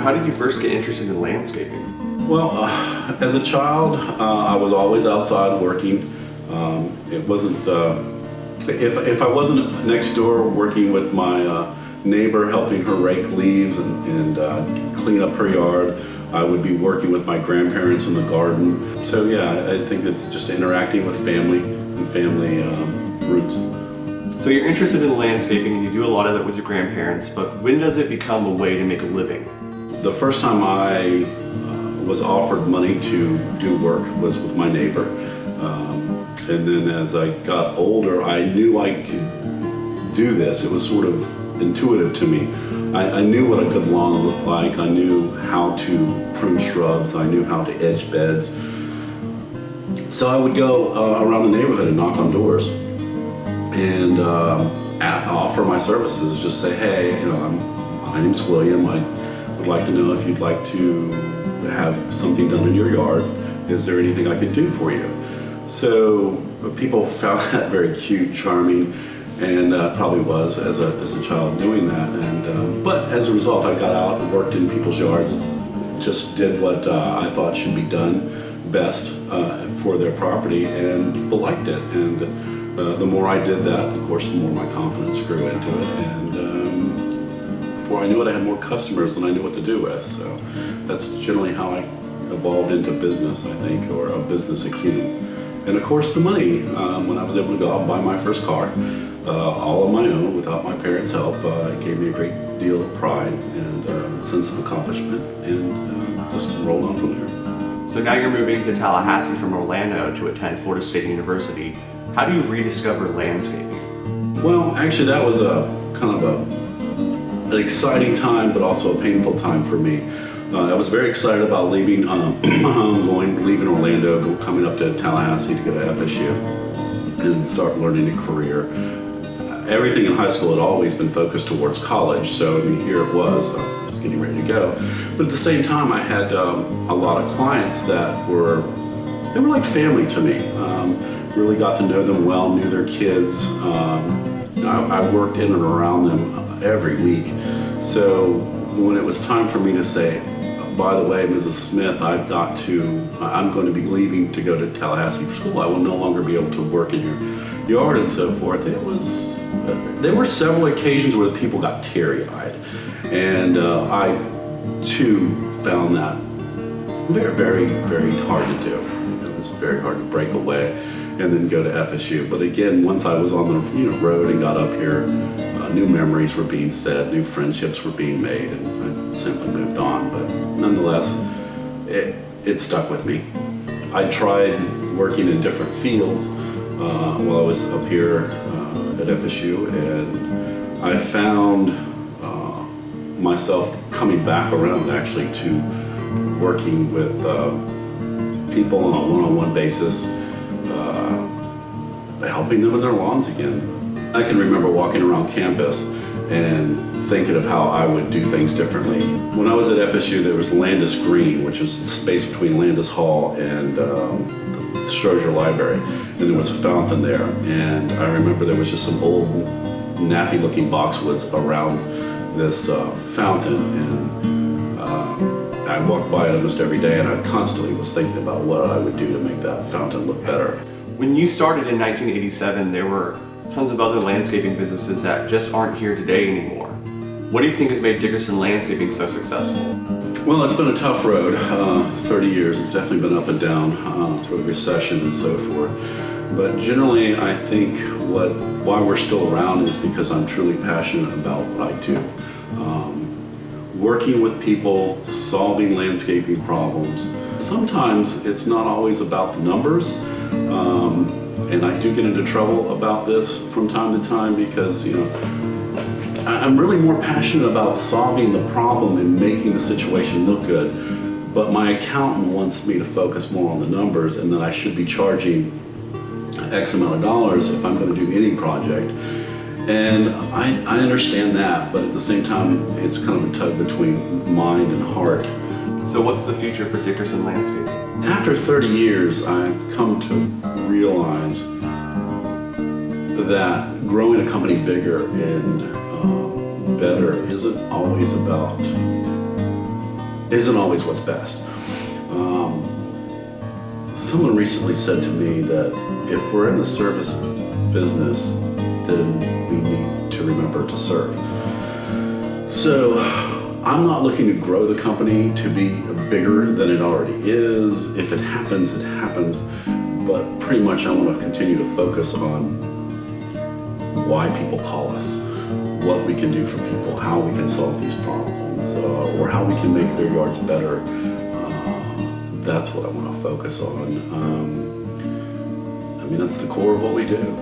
how did you first get interested in landscaping? Well, as a child, I was always outside working. It wasn't, if I wasn't next door working with my neighbor, helping her rake leaves and clean up her yard, I would be working with my grandparents in the garden. So yeah, I think it's just interacting with family and family roots. So you're interested in landscaping and you do a lot of it with your grandparents, but when does it become a way to make a living? The first time I was offered money to do work was with my neighbor. And then as I got older, I knew I could do this. It was sort of intuitive to me. I knew what a good lawn looked like. I knew how to prune shrubs. I knew how to edge beds. So I would go around the neighborhood and knock on doors and offer my services. Just say, hey, my name's William. I would like to know if you'd like to have something done in your yard. Is there anything I could do for you? So people found that very cute, charming, and probably was as a child doing that. And but as a result, I got out and worked in people's yards, just did what I thought should be done best for their property, and people liked it. And the more I did that, of course, the more my confidence grew into it. And before I knew it, I had more customers than I knew what to do with. So that's generally how I evolved into business, I think, or a business acumen. And of course the money, when I was able to go out and buy my first car, all on my own, without my parents' help, it gave me a great deal of pride and sense of accomplishment, and just rolled on from there. So now you're moving to Tallahassee from Orlando to attend Florida State University. How do you rediscover landscaping? Well, actually that was a kind of an exciting time, but also a painful time for me. I was very excited about leaving Orlando, coming up to Tallahassee to go to FSU and start learning a career. Everything in high school had always been focused towards college, so here it was. I was getting ready to go. But at the same time, I had a lot of clients that were like family to me. Really got to know them well, knew their kids. I worked in and around them every week. So when it was time for me to say, by the way, Mrs. Smith, I'm going to be leaving to go to Tallahassee for school. I will no longer be able to work in your yard and so forth. There were several occasions where the people got teary-eyed. And I, too, found that very, very, very hard to do. It was very hard to break away and then go to FSU. But again, once I was on the road and got up here, new memories were being said, new friendships were being made, and I simply moved on. But nonetheless, it stuck with me. I tried working in different fields while I was up here at FSU, and I found myself coming back around actually to working with people on a one-on-one basis, helping them with their lawns again. I can remember walking around campus and thinking of how I would do things differently. When I was at FSU, there was Landis Green, which is the space between Landis Hall and the Strozier Library, and there was a fountain there. And I remember there was just some old, nappy-looking boxwoods around this fountain, and I walked by it almost every day, and I constantly was thinking about what I would do to make that fountain look better. When you started in 1987, there were tons of other landscaping businesses that just aren't here today anymore. What do you think has made Dickerson landscaping so successful? Well, it's been a tough road, 30 years. It's definitely been up and down through the recession and so forth. But generally, I think why we're still around is because I'm truly passionate about what I do. Working with people, solving landscaping problems. Sometimes it's not always about the numbers. And I do get into trouble about this from time to time because, I'm really more passionate about solving the problem and making the situation look good. But my accountant wants me to focus more on the numbers, and that I should be charging X amount of dollars if I'm going to do any project. And I understand that, but at the same time, it's kind of a tug between mind and heart. So what's the future for Dickerson landscaping? After 30 years, I've come to realize that growing a company bigger and better isn't always about isn't always what's best. Someone recently said to me that if we're in the service business, then we need to remember to serve. So I'm not looking to grow the company to be bigger than it already is. If it happens, it happens. But pretty much I want to continue to focus on why people call us, what we can do for people, how we can solve these problems, or how we can make their yards better. That's what I want to focus on. I mean, that's the core of what we do.